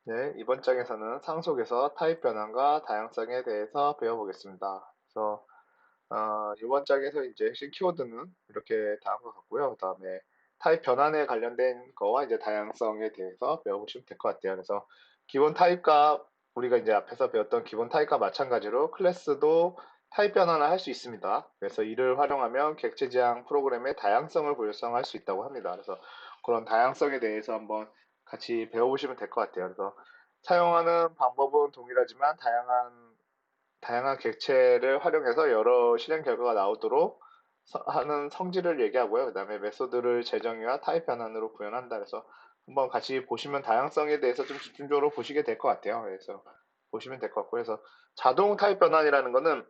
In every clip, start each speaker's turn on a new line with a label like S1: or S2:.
S1: 네, 이번 장에서는 상속에서 타입 변환과 다양성에 대해서 배워보겠습니다. 그래서 이번 장에서 이제 핵심 키워드는 이렇게 다음과 같고요. 그다음에 타입 변환에 관련된 거와 이제 다양성에 대해서 배워보시면 될 것 같아요. 그래서 기본 타입과 우리가 이제 앞에서 배웠던 기본 타입과 마찬가지로 클래스도 타입 변환을 할 수 있습니다. 그래서 이를 활용하면 객체 지향 프로그램의 다양성을 구현할 수 있다고 합니다. 그래서 그런 다양성에 대해서 한번 같이 배워보시면 될 것 같아요. 그래서 사용하는 방법은 동일하지만 다양한 객체를 활용해서 여러 실행 결과가 나오도록 하는 성질을 얘기하고요. 그 다음에 메소드를 재정의와 타입 변환으로 구현한다. 그래서 한번 같이 보시면 다양성에 대해서 좀 집중적으로 보시게 될 것 같아요. 그래서 보시면 될 것 같고, 그래서 자동 타입 변환이라는 거는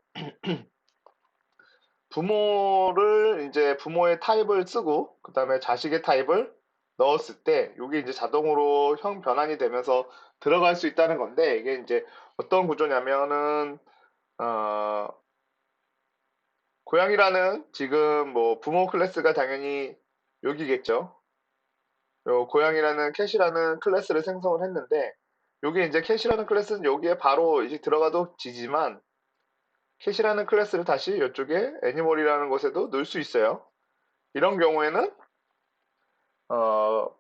S1: 부모의 타입을 쓰고 그 다음에 자식의 타입을 넣었을 때 이게 이제 자동으로 형 변환이 되면서 들어갈 수 있다는 건데, 이게 이제 어떤 구조냐면은 어, 고양이라는 지금 뭐 부모 클래스가 당연히 여기겠죠. 요 고양이라는 캣이라는 클래스를 생성을 했는데, 요게 이제 캣이라는 클래스는 여기에 바로 이제 들어가도 지지만 캣이라는 클래스를 다시 이쪽에 애니멀이라는 곳에도 넣을 수 있어요. 이런 경우에는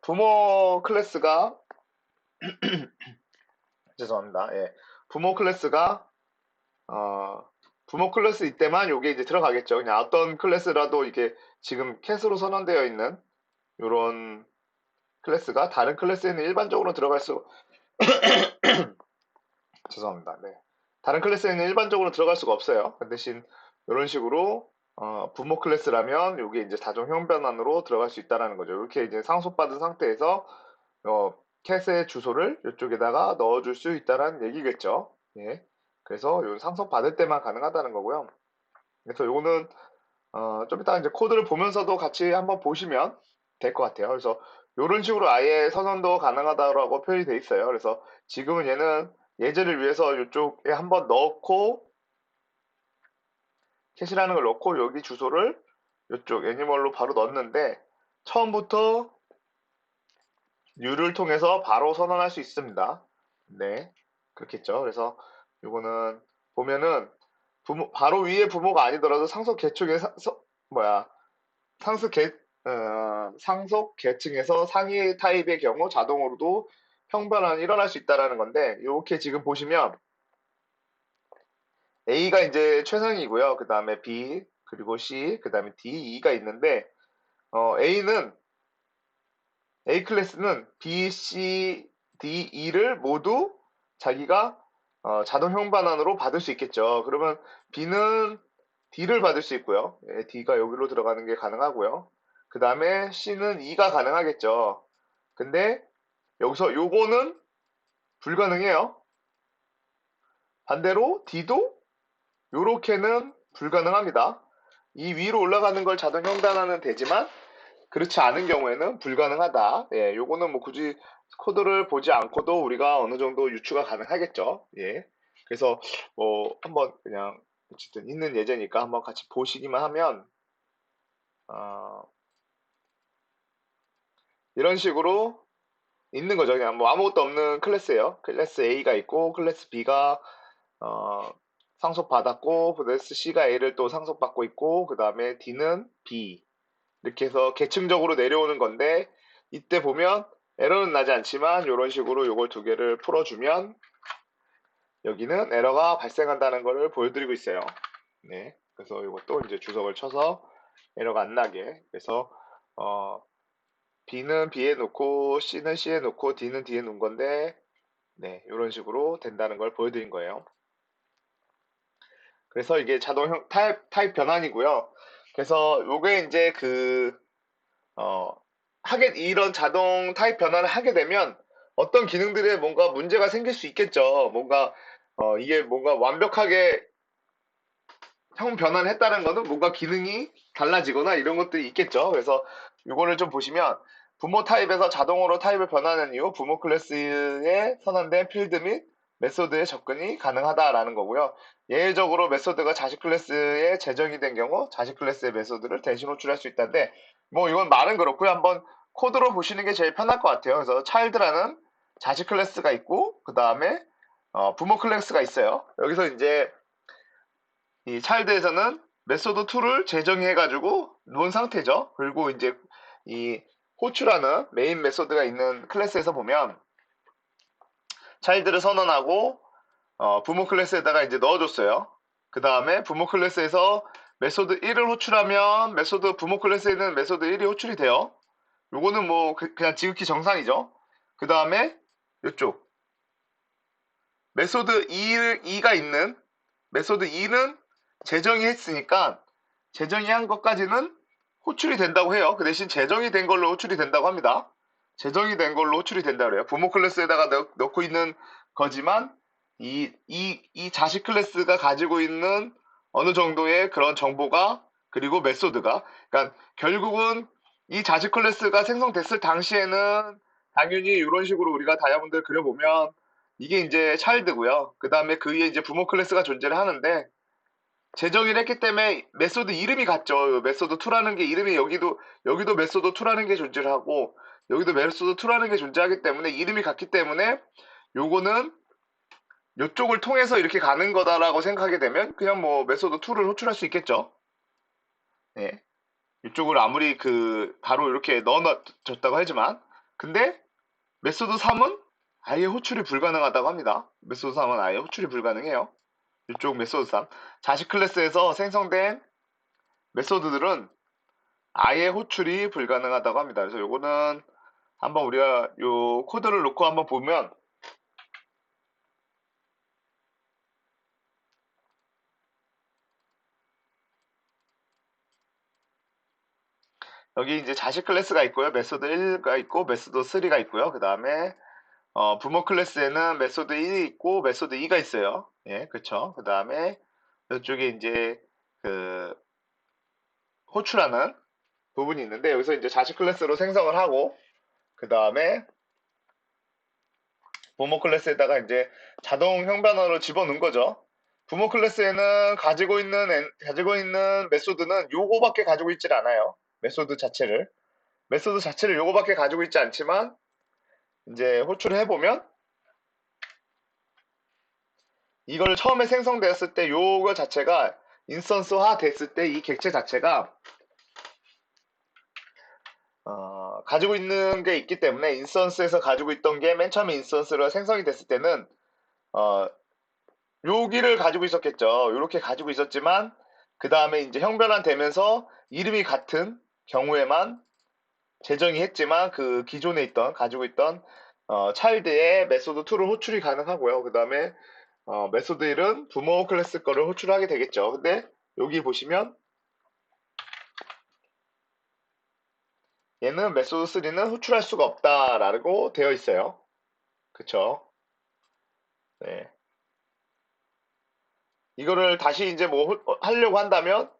S1: 부모 클래스가 죄송합니다. 예. 부모 클래스가 어, 부모 클래스 이때만 요게 이제 들어가겠죠. 그냥 어떤 클래스라도 이게 지금 캣으로 선언되어 있는 요런 클래스가 다른 클래스에는 일반적으로 들어갈 수 죄송합니다. 네. 다른 클래스에는 일반적으로 들어갈 수가 없어요. 그 대신 이런 식으로 부모 클래스라면 이게 이제 자동 형 변환으로 들어갈 수 있다라는 거죠. 이렇게 이제 상속받은 상태에서 어, 캣의 주소를 이쪽에다가 넣어줄 수 있다는 얘기겠죠. 예. 그래서 요 상속 받을 때만 가능하다는 거고요. 그래서 요거는 좀 이따 이제 코드를 보면서도 같이 한번 보시면 될 것 같아요. 그래서 이런 식으로 아예 선언도 가능하다고 표현이 돼 있어요. 그래서 지금은 얘는 예제를 위해서 이쪽에 한번 넣고 캣이라는 걸 넣고 여기 주소를 이쪽 애니멀로 바로 넣었는데 처음부터 뉴를 통해서 바로 선언할 수 있습니다. 네, 그렇겠죠. 그래서 이거는 보면은 바로 위에 부모가 아니더라도 상속 계층의 뭐야 상속 계 상속 계층에서 상위 타입의 경우 자동으로도 형변환이 일어날 수 있다라는 건데, 이렇게 지금 보시면 A가 이제 최상이고요. 그 다음에 B, 그리고 C, 그 다음에 D, E가 있는데, A 클래스는 B, C, D, E를 모두 자기가 자동 형반환으로 받을 수 있겠죠. 그러면 B는 D를 받을 수 있고요. 예, D가 여기로 들어가는 게 가능하고요. 그 다음에 C는 E가 가능하겠죠. 근데 여기서 요거는 불가능해요. 반대로 D도 요렇게는 불가능합니다. 이 위로 올라가는 걸 자동 형반환은 되지만 그렇지 않은 경우에는 불가능하다. 예, 요거는 뭐 굳이 코드를 보지 않고도 우리가 어느 정도 유추가 가능하겠죠. 예. 그래서 뭐 한번 그냥 어쨌든 있는 예제니까 한번 같이 보시기만 하면 어, 이런 식으로 있는 거죠. 그냥 뭐 아무것도 없는 클래스예요. 클래스 A가 있고 클래스 B가 어, 상속받았고 클래스 C가 A를 또 상속받고 있고 그 다음에 D는 B 이렇게 해서 계층적으로 내려오는 건데, 이때 보면 에러는 나지 않지만 이런 식으로 요걸 두 개를 풀어주면 여기는 에러가 발생한다는 것을 보여드리고 있어요. 네, 그래서 이것도 이제 주석을 쳐서 에러가 안 나게. 그래서 어, B는 B에 놓고 C는 C에 놓고 D는 D에 놓은 건데, 네, 이런 식으로 된다는 걸 보여드린 거예요. 그래서 이게 타입 변환이고요. 그래서 요게 이제 어, 이런 자동 타입 변화를 하게 되면 어떤 기능들에 뭔가 문제가 생길 수 있겠죠. 이게 뭔가 완벽하게 형 변환을 했다는 거는 뭔가 기능이 달라지거나 이런 것들이 있겠죠. 그래서 이거를 좀 보시면 부모 타입에서 자동으로 타입을 변하는 이후 부모 클래스에 선언된 필드 및 메소드의 접근이 가능하다라는 거고요. 예외적으로 메소드가 자식 클래스에 제정이 된 경우 자식 클래스의 메소드를 대신 호출할 수 있다는데, 뭐 이건 말은 그렇고요. 한번 코드로 보시는 게 제일 편할 것 같아요. 그래서 child라는 자식 클래스가 있고, 그 다음에 부모 클래스가 있어요. 여기서 이제 이 차일드에서는 메소드 2를 재정의해가지고 놓은 상태죠. 그리고 이제 이 호출하는 메인 메소드가 있는 클래스에서 보면 차일드를 선언하고 부모 클래스에다가 이제 넣어줬어요. 그 다음에 부모 클래스에서 메소드 1을 호출하면 메소드 부모 클래스에 있는 메소드 1이 호출이 돼요. 요거는 뭐 그냥 지극히 정상이죠. 그 다음에 이쪽 메소드 2가 있는 메소드 2는 재정의 했으니까 재정의 한 것까지는 호출이 된다고 해요. 그 대신 재정이 된 걸로 호출이 된다고 합니다. 재정이 된 걸로 호출이 된다고 그래요. 부모 클래스에다가 넣고 있는 거지만 이 자식 클래스가 가지고 있는 어느 정도의 그런 정보가 그리고 메소드가 그러니까 결국은 이 자식 클래스가 생성됐을 당시에는 당연히 이런 식으로 우리가 다이아몬드를 그려보면 이게 이제 차일드고요. 그 다음에 그 위에 이제 부모 클래스가 존재를 하는데 재정의를 했기 때문에 메소드 이름이 같죠. 메소드 2라는 게 이름이 여기도 메소드 2라는 게 존재를 하고 여기도 메소드 2라는 게 존재하기 때문에 이름이 같기 때문에 요거는 요쪽을 통해서 이렇게 가는 거다라고 생각하게 되면 그냥 뭐 메소드 2를 호출할 수 있겠죠. 예. 이쪽을 아무리 바로 이렇게 넣어줬다고 하지만 근데 메소드 3은 아예 호출이 불가능하다고 합니다. 메소드 3은 아예 호출이 불가능해요. 이쪽 메소드 3. 자식 클래스에서 생성된 메소드들은 아예 호출이 불가능하다고 합니다. 그래서 요거는 한번 우리가 요 코드를 놓고 한번 보면 여기 이제 자식 클래스가 있고요. 메소드 1가 있고 메소드 3가 있고요. 그 다음에 부모 클래스에는 메소드 1이 있고 메소드 2가 있어요. 예, 그쵸. 그 다음에 이쪽에 이제 그 호출하는 부분이 있는데 여기서 이제 자식 클래스로 생성을 하고 그 다음에 부모 클래스에다가 이제 자동 형변화로 집어넣은 거죠. 부모 클래스에는 가지고 있는 메소드는 요거밖에 가지고 있질 않아요. 메소드 자체를 요거밖에 가지고 있지 않지만 이제 호출을 해보면 이걸 처음에 생성되었을 때 요거 자체가 인스턴스화 됐을 때 이 객체 자체가 가지고 있는 게 있기 때문에 인스턴스에서 가지고 있던 게 맨 처음에 인스턴스로 생성이 됐을 때는 어, 여기를 가지고 있었겠죠. 이렇게 가지고 있었지만 그 다음에 이제 형변환 되면서 이름이 같은 경우에만 재정이 했지만 그 기존에 가지고 있던 차일드의 메소드 2를 호출이 가능하고요. 그 다음에 메소드 1은 부모 클래스 거를 호출하게 되겠죠. 근데 여기 보시면 얘는 메소드 3는 호출할 수가 없다라고 되어 있어요. 그쵸? 네. 이거를 다시 이제 뭐 하려고 한다면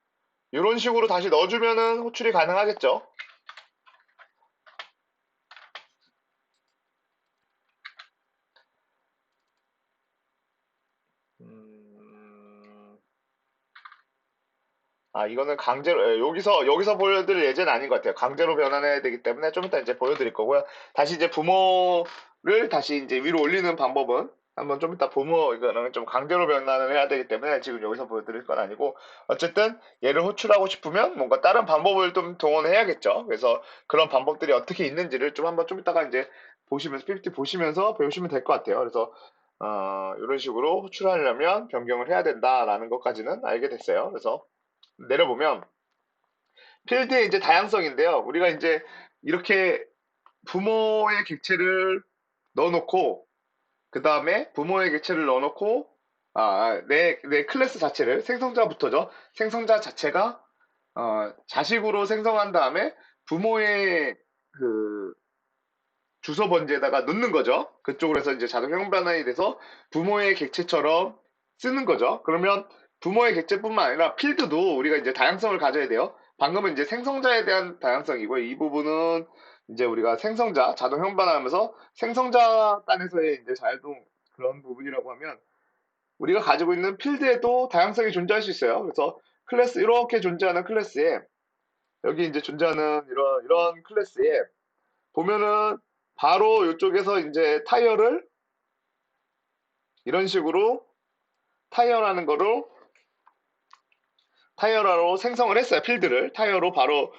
S1: 이런 식으로 다시 넣어주면은 호출이 가능하겠죠. 음, 이거는 강제로, 여기서 보여드릴 예제는 아닌 것 같아요. 강제로 변환해야 되기 때문에 좀 이따 이제 보여드릴 거고요. 다시 이제 부모를 다시 이제 위로 올리는 방법은 한번 좀 이따 이거는 좀 강제로 변환을 해야 되기 때문에 지금 여기서 보여드릴 건 아니고, 어쨌든 얘를 호출하고 싶으면 뭔가 다른 방법을 좀 동원해야겠죠. 그래서 그런 방법들이 어떻게 있는지를 좀 한번 좀 이따가 이제 보시면서, PPT 보시면서 배우시면 될 것 같아요. 그래서, 이런 식으로 호출하려면 변경을 해야 된다라는 것까지는 알게 됐어요. 그래서 내려보면 필드의 이제 다양성인데요. 우리가 이제 이렇게 부모의 객체를 넣어놓고 그 다음에 부모의 객체를 넣어놓고 내 클래스 자체를 생성자부터죠. 생성자 자체가 자식으로 생성한 다음에 부모의 그 주소 번지에다가 넣는 거죠. 그쪽으로 해서 이제 자동 형변환이 돼서 부모의 객체처럼 쓰는 거죠. 그러면 부모의 객체뿐만 아니라 필드도 우리가 이제 다양성을 가져야 돼요. 방금은 이제 생성자에 대한 다양성이고 이 부분은 이제 우리가 생성자 자동 형변화하면서 생성자 단에서의 이제 자동 그런 부분이라고 하면 우리가 가지고 있는 필드에도 다양성이 존재할 수 있어요. 그래서 클래스 이렇게 존재하는 클래스에 여기 이제 존재하는 이런 클래스에 보면은 바로 이쪽에서 이제 이런 식으로 타이어라는 거로 타이어로 생성을 했어요. 필드를 타이어로 바로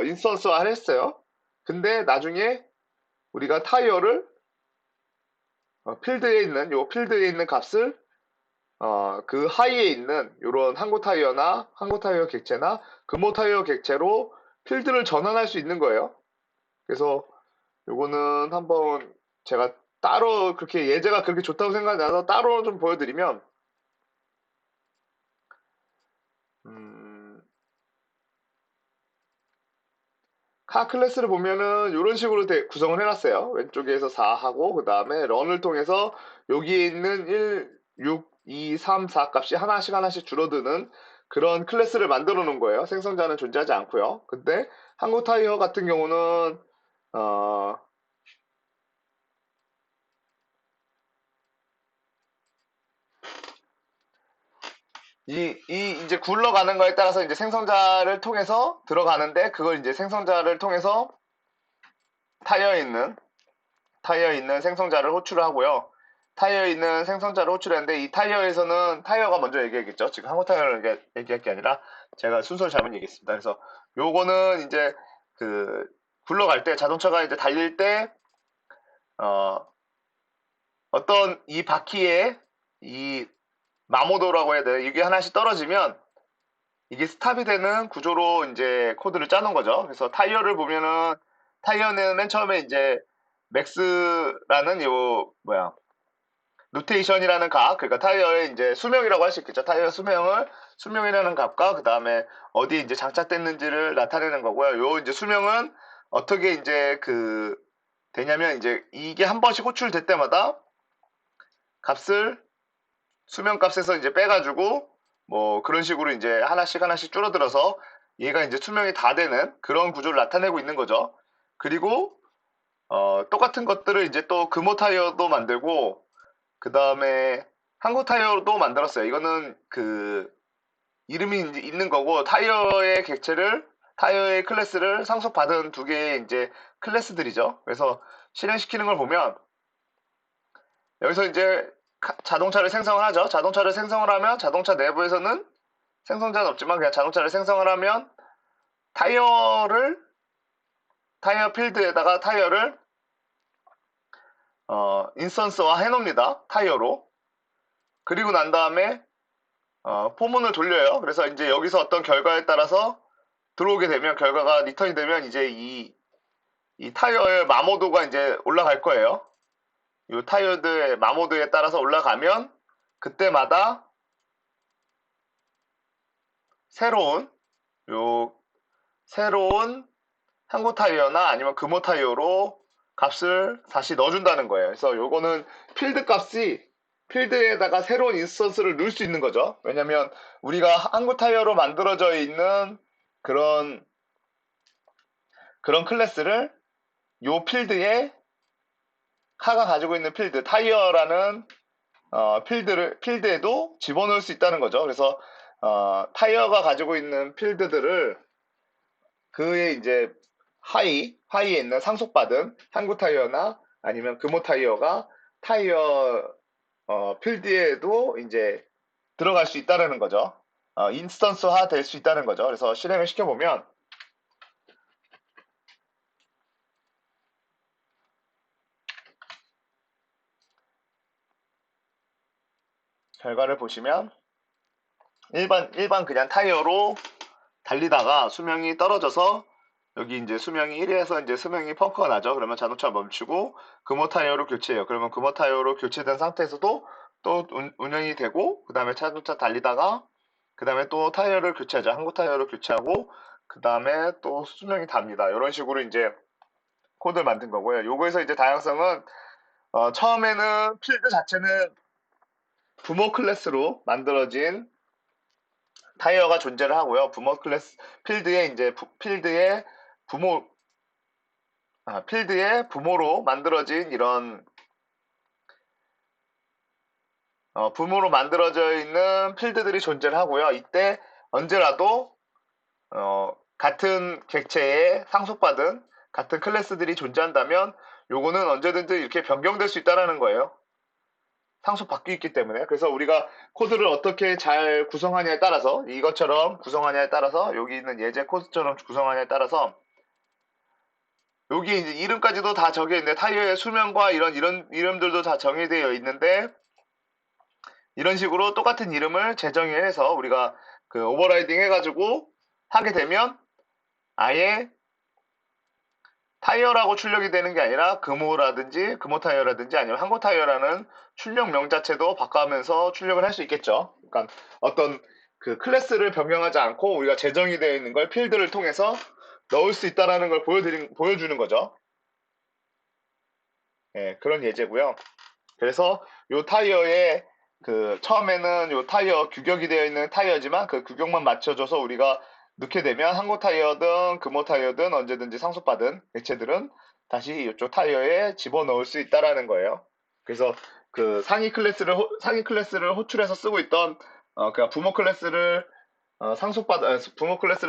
S1: 인스턴스화 했어요. 근데 나중에 우리가 타이어를 필드에 있는 값을 그 하이에 있는 이런 항구 타이어 객체나 금호 타이어 객체로 필드를 전환할 수 있는 거예요. 그래서 요거는 한번 제가 따로 그렇게 예제가 그렇게 좋다고 생각이 나서 따로 좀 보여드리면, 음, 카 클래스를 보면은 이런 식으로 구성을 해놨어요. 왼쪽에서 4하고 그 다음에 런을 통해서 여기에 있는 1, 6, 2, 3, 4 값이 하나씩 줄어드는 그런 클래스를 만들어 놓은 거예요. 생성자는 존재하지 않고요. 근데 항구 타이어 같은 경우는 어, 이제 굴러가는 거에 따라서 이제 생성자를 통해서 들어가는데, 그걸 이제 생성자를 통해서 타이어에 있는 타이어에 있는 생성자를 호출을 하고요. 타이어에 있는 생성자를 호출했는데, 이 타이어에서는 타이어가 먼저 얘기했겠죠. 지금 항구 타이어를 얘기할 게 아니라 제가 순서를 잘못 얘기했습니다. 그래서 요거는 이제 그 굴러갈 때, 자동차가 이제 달릴 때 어, 어떤 이 바퀴에 이 마모도라고 해야 돼요. 이게 하나씩 떨어지면 이게 스탑이 되는 구조로 이제 코드를 짜놓은 거죠. 그래서 타이어는 맨 처음에 이제 맥스라는 로테이션이라는 값, 그러니까 타이어의 이제 수명이라고 할 수 있겠죠. 타이어 수명이라는 값과 그 다음에 어디 이제 장착됐는지를 나타내는 거고요. 요 이제 수명은 어떻게 이제 되냐면, 이제 이게 한 번씩 호출될 때마다 값을 수명 값에서 이제 빼가지고 뭐 그런 식으로 이제 하나씩 줄어들어서 얘가 이제 수명이 다 되는 그런 구조를 나타내고 있는 거죠. 그리고 똑같은 것들을 이제 또 금호 타이어도 만들고 그 다음에 항구 타이어도 만들었어요. 이거는 이름이 이제 있는 거고, 타이어의 클래스를 상속받은 두 개의 이제 클래스들이죠. 그래서 실행시키는 걸 보면 여기서 이제 자동차를 생성을 하죠. 자동차를 생성을 하면 자동차 내부에서는 생성자는 없지만 그냥 자동차를 생성을 하면 타이어를 타이어 필드에다가 타이어를 인스턴스화 해놓습니다. 타이어로. 그리고 난 다음에 포문을 돌려요. 그래서 이제 여기서 어떤 결과에 따라서 들어오게 되면, 결과가 리턴이 되면 이제 이 타이어의 마모도가 이제 올라갈 거예요. 이 타이어의 마모도에 따라서 올라가면 그때마다 새로운 요 새로운 항구 타이어나 아니면 금호 타이어로 값을 다시 넣어준다는 거예요. 그래서 요거는 필드에다가 새로운 인스턴스를 넣을 수 있는 거죠. 왜냐면 우리가 항구 타이어로 만들어져 있는 그런 클래스를 요 카가 가지고 있는 타이어라는 필드에도 집어넣을 수 있다는 거죠. 그래서 타이어가 가지고 있는 필드들을 그의 이제 하이에 있는 상속받은 항구 타이어나 아니면 금호 타이어가 타이어 필드에도 이제 들어갈 수 있다는 거죠. 인스턴스화 될 수 있다는 거죠. 그래서 실행을 시켜보면 결과를 보시면 일반 그냥 타이어로 달리다가 수명이 떨어져서 여기 이제 수명이 1에서 이제 수명이 펑크가 나죠. 그러면 자동차 멈추고 금호 타이어로 교체해요. 그러면 금호 타이어로 교체된 상태에서도 또 운영이 되고, 그 다음에 자동차 달리다가 그 다음에 또 타이어를 교체하죠. 항구 타이어로 교체하고 그 다음에 또 수명이 답니다. 이런 식으로 이제 코드를 만든 거고요. 요거에서 이제 다양성은 처음에는 필드 자체는 부모 클래스로 만들어진 타이어가 존재를 하고요. 부모 클래스 필드에 이제 부모 필드의 부모로 만들어진 이런 부모로 만들어져 있는 필드들이 존재를 하고요. 이때 언제라도 같은 객체에 상속받은 같은 클래스들이 존재한다면 요거는 언제든지 이렇게 변경될 수 있다라는 거예요. 상속 바뀌고 있기 때문에. 그래서 우리가 코드를 어떻게 잘 구성하냐에 따라서, 이것처럼 구성하냐에 따라서, 여기 있는 예제 코드처럼 구성하냐에 따라서, 여기 이제 이름까지도 다 적혀 있는데, 타이어의 수명과 이런 이름들도 다 정의되어 있는데, 이런 식으로 똑같은 이름을 재정의해서 우리가 그 오버라이딩 해가지고 하게 되면 아예 타이어라고 출력이 되는 게 아니라 금호 타이어라든지 아니면 항고 타이어라는 출력명 자체도 바꿔가면서 출력을 할 수 있겠죠. 그러니까 어떤 그 클래스를 변경하지 않고 우리가 재정이 되어 있는 걸 필드를 통해서 넣을 수 있다라는 걸 보여주는 거죠. 예, 그런 예제고요. 그래서 요 타이어에 그 처음에는 요 타이어 규격이 되어 있는 타이어지만 그 규격만 맞춰줘서 우리가 넣게 되면 항고 타이어든 금호 타이어든 언제든지 상속받은 액체들은 다시 이쪽 타이어에 집어넣을 수 있다라는 거예요. 그래서 그 상위 클래스를 호출해서 쓰고 있던 그러니까 부모 클래스를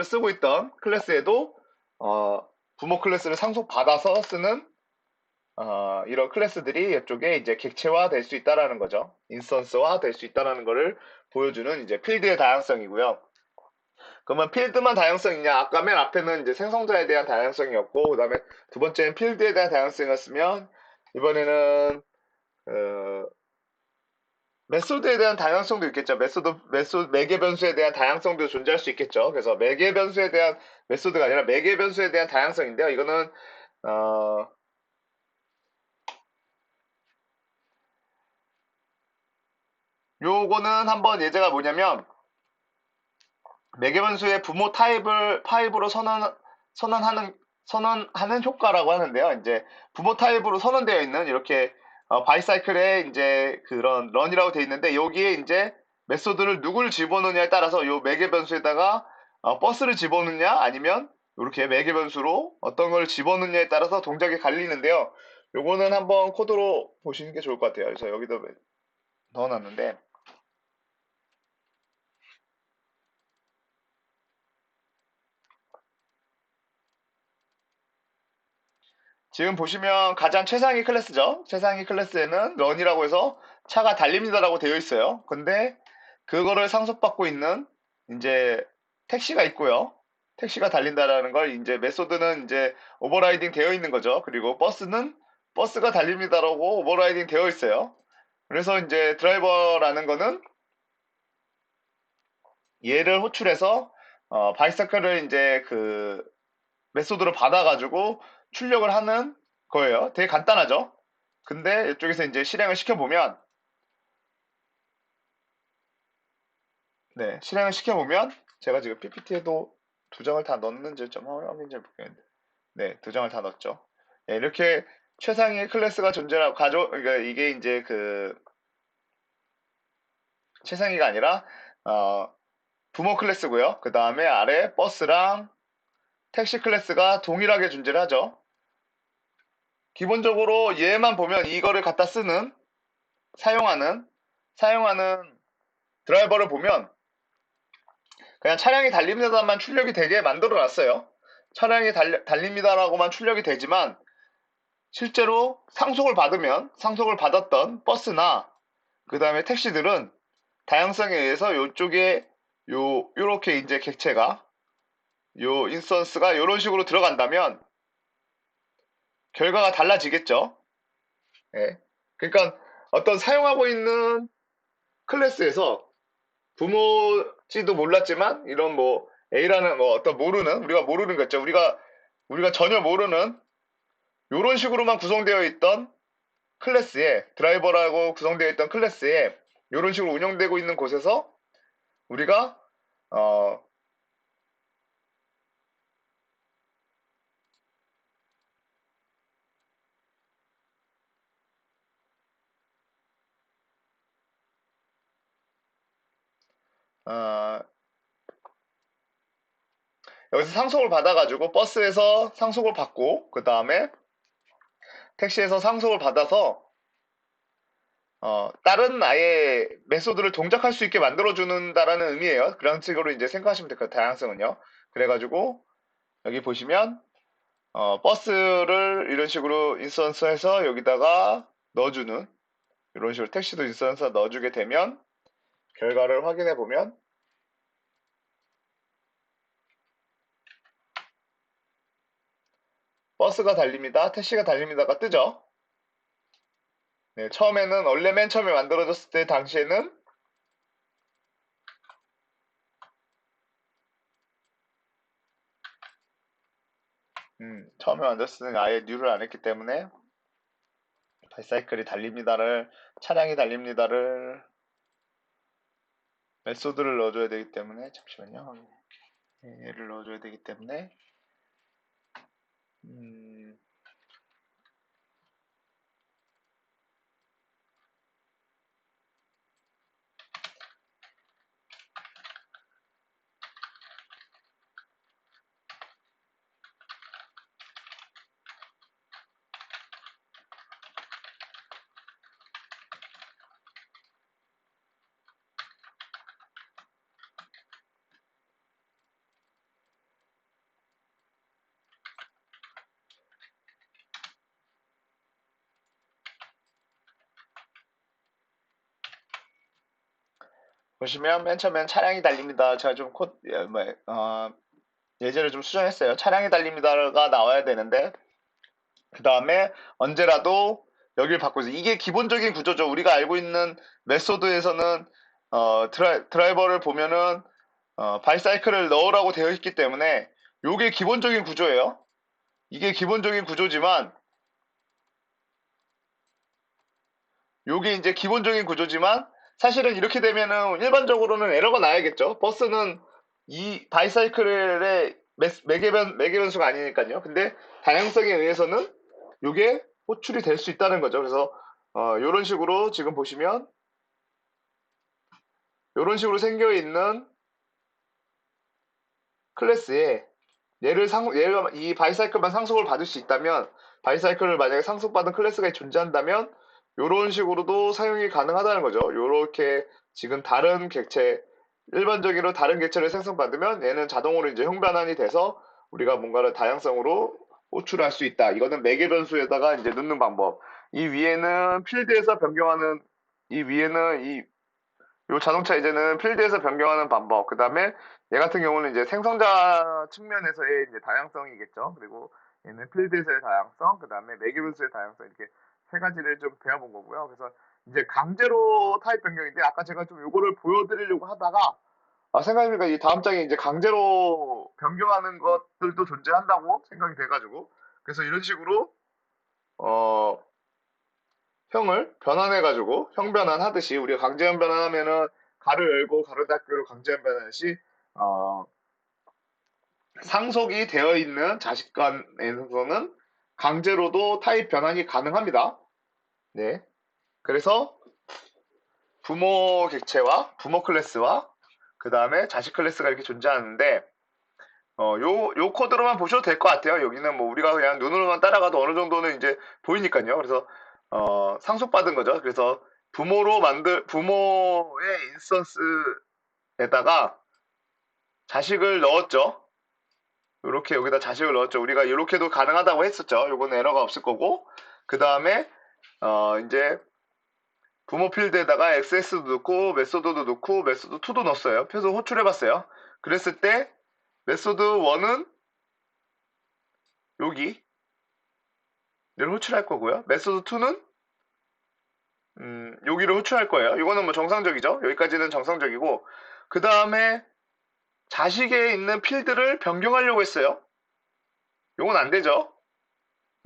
S1: 쓰고 있던 클래스에도 어, 부모 클래스를 상속받아서 쓰는 이런 클래스들이 이쪽에 이제 객체화 될 수 있다라는 거죠. 인스턴스화 될 수 있다라는 거를 보여주는 이제 필드의 다양성이고요. 그러면 필드만 다양성이냐? 아까 맨 앞에는 이제 생성자에 대한 다양성이었고, 그 다음에 두 번째는 필드에 대한 다양성이었으면, 이번에는, 메소드에 대한 다양성도 있겠죠. 매개 변수에 대한 다양성도 존재할 수 있겠죠. 그래서 매개 변수에 대한 메소드가 아니라 매개 변수에 대한 다양성인데요. 이거는, 어, 요거는 한번 예제가 뭐냐면, 매개변수의 부모 파입으로 선언하는 효과라고 하는데요. 이제 부모 타입으로 선언되어 있는 이렇게 바이사이클에 이제 그런 런이라고 되어 있는데 여기에 이제 메소드를 누굴 집어넣느냐에 따라서 요 매개변수에다가 버스를 집어넣느냐 아니면 이렇게 매개변수로 어떤 걸 집어넣느냐에 따라서 동작이 갈리는데요. 요거는 한번 코드로 보시는 게 좋을 것 같아요. 그래서 여기다 넣어놨는데 지금 보시면 가장 최상위 클래스죠. 최상위 클래스에는 런이라고 해서 차가 달립니다라고 되어 있어요. 근데 그거를 상속받고 있는 이제 택시가 있고요. 택시가 달린다라는 걸 이제 메소드는 이제 오버라이딩 되어 있는 거죠. 그리고 버스는 버스가 달립니다라고 오버라이딩 되어 있어요. 그래서 이제 드라이버라는 거는 얘를 호출해서 바이서클을 이제 그 메소드로 받아가지고 출력을 하는 거예요. 되게 간단하죠? 근데 이쪽에서 이제 실행을 시켜보면, 네, 실행을 시켜보면, 제가 지금 PPT에도 두 장을 다 넣었는지 좀 확인 좀 볼겠는데, 네, 두 장을 다 넣었죠. 네, 이렇게 최상위 클래스가 존재하고, 그러니까 이게 이제 그, 최상위가 아니라, 어, 부모 클래스고요. 그 다음에 아래 버스랑 택시 클래스가 동일하게 존재를 하죠. 기본적으로 얘만 보면 이거를 갖다 사용하는, 사용하는 드라이버를 보면 그냥 차량이 달립니다만 출력이 되게 만들어 놨어요. 차량이 달립니다라고만 출력이 되지만 실제로 상속을 받았던 버스나 그 다음에 택시들은 다양성에 의해서 요쪽에 요렇게 이제 객체가 요 인스턴스가 요런 식으로 들어간다면 결과가 달라지겠죠. 예. 그러니까 어떤 사용하고 있는 클래스에서 부모지도 몰랐지만 이런 뭐 A라는 뭐 어떤 우리가 모르는 거죠. 우리가 전혀 모르는 이런 식으로만 구성되어 있던 클래스에 드라이버라고 구성되어 있던 클래스에 이런 식으로 운영되고 있는 곳에서 우리가 어, 어, 여기서 상속을 받아가지고 버스에서 상속을 받고 그 다음에 택시에서 상속을 받아서 다른 아예 메소드를 동작할 수 있게 만들어주는다라는 의미예요. 그런 식으로 이제 생각하시면 될 것 같아요. 다양성은요. 그래가지고 여기 보시면 버스를 이런 식으로 인스턴스해서 여기다가 넣어주는 이런 식으로 택시도 인스턴스 넣어주게 되면 결과를 확인해 보면 버스가 달립니다. 택시가 달립니다가 뜨죠. 네, 처음에는 원래 맨 처음에 만들어졌을 때 당시에는 처음에 만들었을 때는 아예 뉴를 안 했기 때문에 바이사이클이 달립니다를 차량이 달립니다를 메소드를 넣어줘야 되기 때문에 잠시만요. 얘를 넣어줘야 되기 때문에 음, 보시면 맨 처음엔 차량이 달립니다. 제가 좀 예제를 좀 수정했어요. 차량이 달립니다가 나와야 되는데 그 다음에 언제라도 여기를 바꾸죠. 이게 기본적인 구조죠. 우리가 알고 있는 메소드에서는 드라이버를 보면은 바이사이클을 넣으라고 되어 있기 때문에 이게 기본적인 구조예요. 이게 기본적인 구조지만 요게 이제 기본적인 구조지만 사실은 이렇게 되면은 일반적으로는 에러가 나야겠죠. 버스는 이 바이사이클의 매개변수가 아니니까요. 근데 다양성에 의해서는 요게 호출이 될 수 있다는 거죠. 그래서 요런 식으로 지금 보시면 요런 식으로 생겨 있는 클래스에 얘를 이 바이사이클만 상속을 받을 수 있다면 바이사이클을 만약에 상속받은 클래스가 존재한다면 이런 식으로도 사용이 가능하다는 거죠. 이렇게 지금 다른 객체 일반적으로 다른 객체를 생성받으면 얘는 자동으로 이제 형변환이 돼서 우리가 뭔가를 다양성으로 호출할 수 있다. 이거는 매개 변수에다가 이제 넣는 방법. 이 위에는 필드에서 변경하는 이 위에는 요 자동차 이제는 필드에서 변경하는 방법. 그 다음에 얘 같은 경우는 이제 생성자 측면에서의 이제 다양성이겠죠. 그리고 얘는 필드에서의 다양성, 그 다음에 매개변수의 다양성 이렇게 세 가지를 좀 배워본 거고요. 그래서 이제 강제로 타입 변경인데 아까 제가 좀 요거를 보여드리려고 하다가 생각해보니까 이 다음 장에 이제 강제로 변경하는 것들도 존재한다고 생각이 돼가지고 그래서 이런 식으로 어 형을 변환해가지고 형변환 하듯이 우리가 강제형 변환하면은 가로 열고 가로 닫기로 강제형 변환하듯이 어, 상속이 되어 있는 자식 간에서는 강제로도 타입 변환이 가능합니다. 네. 그래서 부모 객체와 부모 클래스와 그 다음에 자식 클래스가 이렇게 존재하는데 요 코드로만 보셔도 될 것 같아요. 여기는 뭐 우리가 그냥 눈으로만 따라가도 어느 정도는 이제 보이니까요. 그래서 상속받은 거죠. 그래서 부모의 인스턴스에다가 자식을 넣었죠. 이렇게 여기다 자식을 넣었죠. 우리가 이렇게도 가능하다고 했었죠. 요거는 에러가 없을 거고 그 다음에 이제 부모 필드에다가 XS도 넣고 메소드도 넣고 메소드 2도 넣었어요. 그래서 호출해봤어요. 그랬을 때 메소드 1은 여기 를 호출할 거고요. 메소드 2는 여기를 호출할 거예요. 이거는 뭐 정상적이죠. 여기까지는 정상적이고 그 다음에 자식에 있는 필드를 변경하려고 했어요. 이건 안 되죠.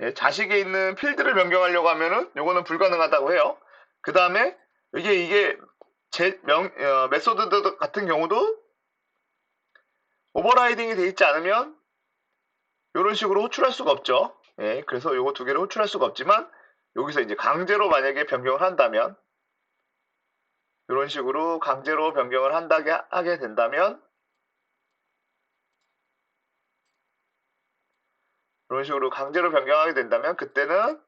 S1: 예, 자식에 있는 필드를 변경하려고 하면은 이거는 불가능하다고 해요. 그 다음에 이게 메소드 같은 경우도 오버라이딩이 돼 있지 않으면 이런 식으로 호출할 수가 없죠. 예, 그래서 이거 두 개를 호출할 수가 없지만 여기서 이제 강제로 만약에 변경을 한다면 이런 식으로 강제로 변경을 하게 된다면 이런 식으로 강제로 변경하게 된다면 그때는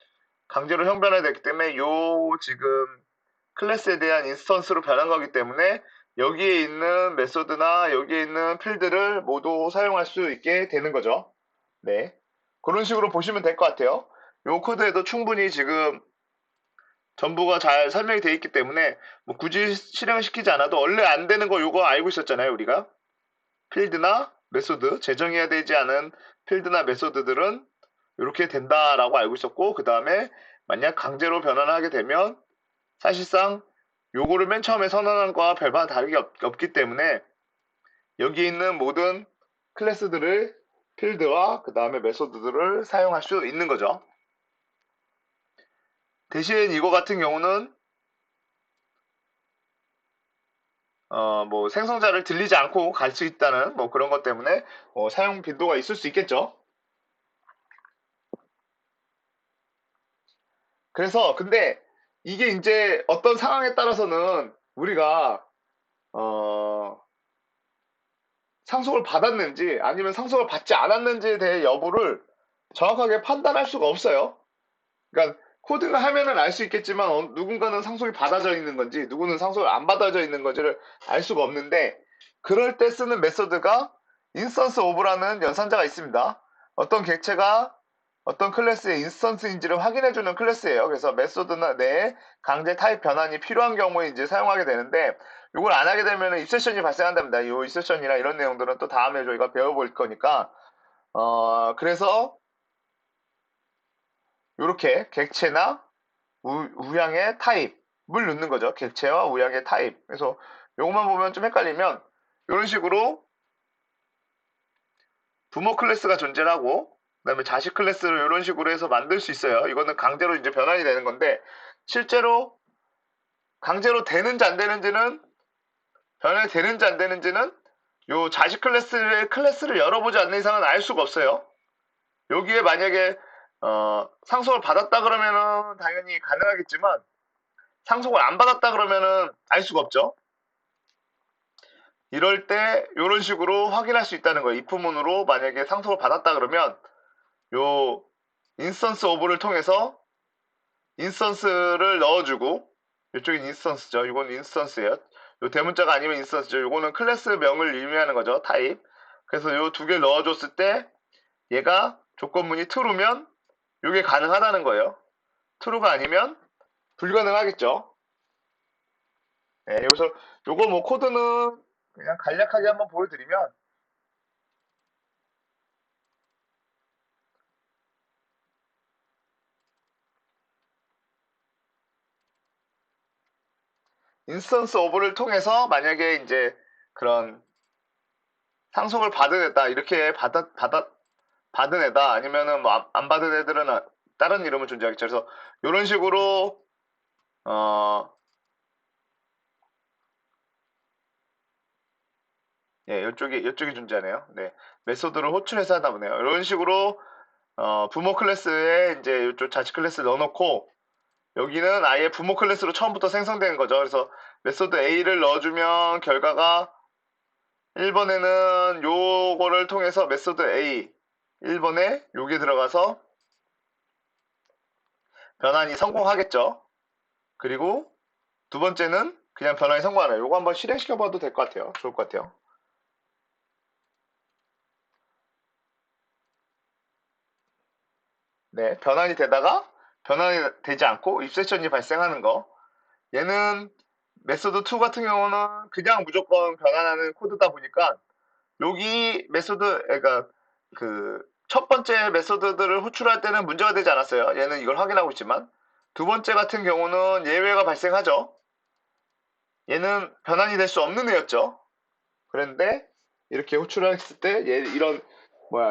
S1: 강제로 형변화가 됐기 때문에 요 지금 클래스에 대한 인스턴스로 변한 거기 때문에 여기에 있는 메소드나 여기에 있는 필드를 모두 사용할 수 있게 되는 거죠. 네. 그런 식으로 보시면 될 것 같아요. 요 코드에도 충분히 지금 전부가 잘 설명이 되어 있기 때문에 뭐 굳이 실행시키지 않아도 원래 안 되는 거 요거 알고 있었잖아요, 우리가. 필드나 메소드, 제정해야 되지 않은 필드나 메소드들은 이렇게 된다라고 알고 있었고, 그 다음에 만약 강제로 변환하게 되면 사실상 요거를 맨 처음에 선언한 거와 별반 다르게 없기 때문에 여기 있는 모든 클래스들을 필드와 그 다음에 메소드들을 사용할 수 있는 거죠. 대신 이거 같은 경우는 뭐 생성자를 들리지 않고 갈 수 있다는 뭐 그런 것 때문에 사용 빈도가 있을 수 있겠죠. 그래서 근데 이게 이제 어떤 상황에 따라서는 우리가 어, 상속을 받았는지 아니면 상속을 받지 않았는지에 대해 여부를 정확하게 판단할 수가 없어요. 그러니까 코딩을 하면은 알 수 있겠지만 누군가는 상속이 받아져 있는 건지 누구는 상속이 안 받아져 있는 건지를 알 수가 없는데 그럴 때 쓰는 메소드가 인스턴스 오브라는 연산자가 있습니다. 어떤 객체가 어떤 클래스의 인스턴스인지를 확인해주는 클래스예요. 그래서 메소드 내에 강제 타입 변환이 필요한 경우에 이제 사용하게 되는데 이걸 안 하게 되면 입세션이 발생한답니다. 이 입세션이나 이런 내용들은 또 다음에 저희가 배워볼 거니까 그래서 이렇게 객체나 우양의 타입을 넣는 거죠. 객체와 우양의 타입. 그래서 요것만 보면 좀 헷갈리면 이런 식으로 부모 클래스가 존재하고 그다음에 자식 클래스를 이런 식으로 해서 만들 수 있어요. 이거는 강제로 이제 변환이 되는 건데 실제로 강제로 되는지 안 되는지는 변환이 되는지 안 되는지는 요 자식 클래스를 열어보지 않는 이상은 알 수가 없어요. 여기에 만약에 상속을 받았다 그러면은 당연히 가능하겠지만 상속을 안 받았다 그러면은 알 수가 없죠. 이럴 때 이런 식으로 확인할 수 있다는 거예요. if문으로 만약에 상속을 받았다 그러면 요 인스턴스 오브를 통해서 인스턴스를 넣어주고 이쪽이 인스턴스죠. 이건 인스턴스예요. 요 대문자가 아니면 인스턴스죠. 요거는 클래스명을 의미하는 거죠. 타입. 그래서 요 두 개를 넣어줬을 때 얘가 조건문이 true면 요게 가능하다는 거예요. true가 아니면 불가능하겠죠. 네, 여기서 요거 뭐 코드는 그냥 간략하게 한번 보여드리면 인스턴스 오브를 통해서 만약에 이제 그런 상속을 받은 애다 이렇게 받은 애다 아니면은 뭐 안 받은 애들은 다른 이름을 존재하겠죠. 그래서 이런 식으로 어, 예, 이쪽이 존재하네요. 네, 메소드를 호출해서 하다 보네요. 이런 식으로 부모 클래스에 이제 이쪽 자식 클래스 넣어놓고 여기는 아예 부모 클래스로 처음부터 생성되는 거죠. 그래서 메소드 A를 넣어주면 결과가 1번에는 요거를 통해서 메소드 A 1번에 요게 들어가서 변환이 성공하겠죠. 그리고 두 번째는 그냥 변환이 성공하네요. 요거 한번 실행시켜 봐도 될 것 같아요. 좋을 것 같아요. 네, 변환이 되다가 변환이 되지 않고 입세션이 발생하는 거. 얘는 메소드 2 같은 경우는 그냥 무조건 변환하는 코드다 보니까 여기 메소드, 그러니까 그 첫 번째 메소드들을 호출할 때는 문제가 되지 않았어요. 얘는 이걸 확인하고 있지만 두 번째 같은 경우는 예외가 발생하죠. 얘는 변환이 될 수 없는 애였죠. 그런데 이렇게 호출했을 때 이런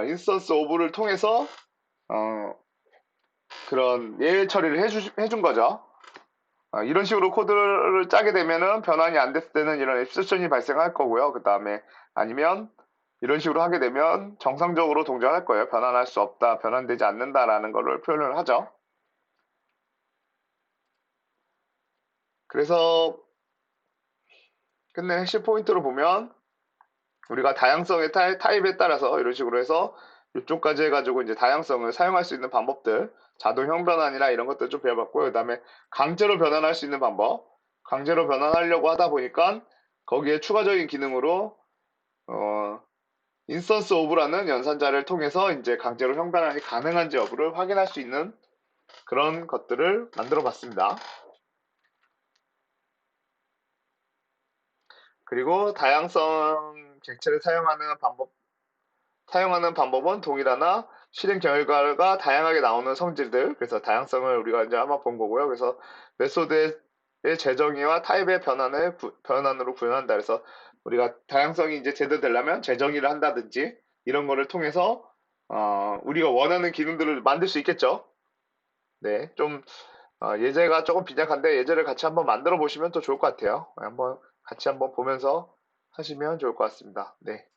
S1: 인스턴스 오브를 통해서 어, 그런 예외 처리를 해준 거죠. 이런 식으로 코드를 짜게 되면은 변환이 안 됐을 때는 이런 엑셉션이 발생할 거고요. 그 다음에 아니면 이런 식으로 하게 되면 정상적으로 동작할 거예요. 변환할 수 없다, 변환되지 않는다라는 거를 표현을 하죠. 그래서 끝내 핵심 포인트로 보면 우리가 다양성의 타입에 따라서 이런 식으로 해서 이쪽까지 해가지고 이제 다양성을 사용할 수 있는 방법들, 자동 형변환이나 이런 것들 좀 배워봤고요. 그 다음에 강제로 변환할 수 있는 방법, 강제로 변환하려고 하다 보니까 거기에 추가적인 기능으로 어, 인스턴스 오브라는 연산자를 통해서 이제 강제로 형반환이 가능한지 여부를 확인할 수 있는 그런 것들을 만들어 봤습니다. 그리고 다양성 객체를 사용하는 방법은 동일하나 실행 결과가 다양하게 나오는 성질들, 그래서 다양성을 우리가 이제 한번 본 거고요. 그래서 메소드의 재정의와 타입의 변환으로 구현한다. 그래서 우리가 다양성이 이제 제대되려면 재정의를 한다든지 이런 거를 통해서 우리가 원하는 기능들을 만들 수 있겠죠. 네, 좀 예제가 조금 빈약한데 예제를 같이 한번 만들어 보시면 더 좋을 것 같아요. 한번 같이 한번 보면서 하시면 좋을 것 같습니다. 네.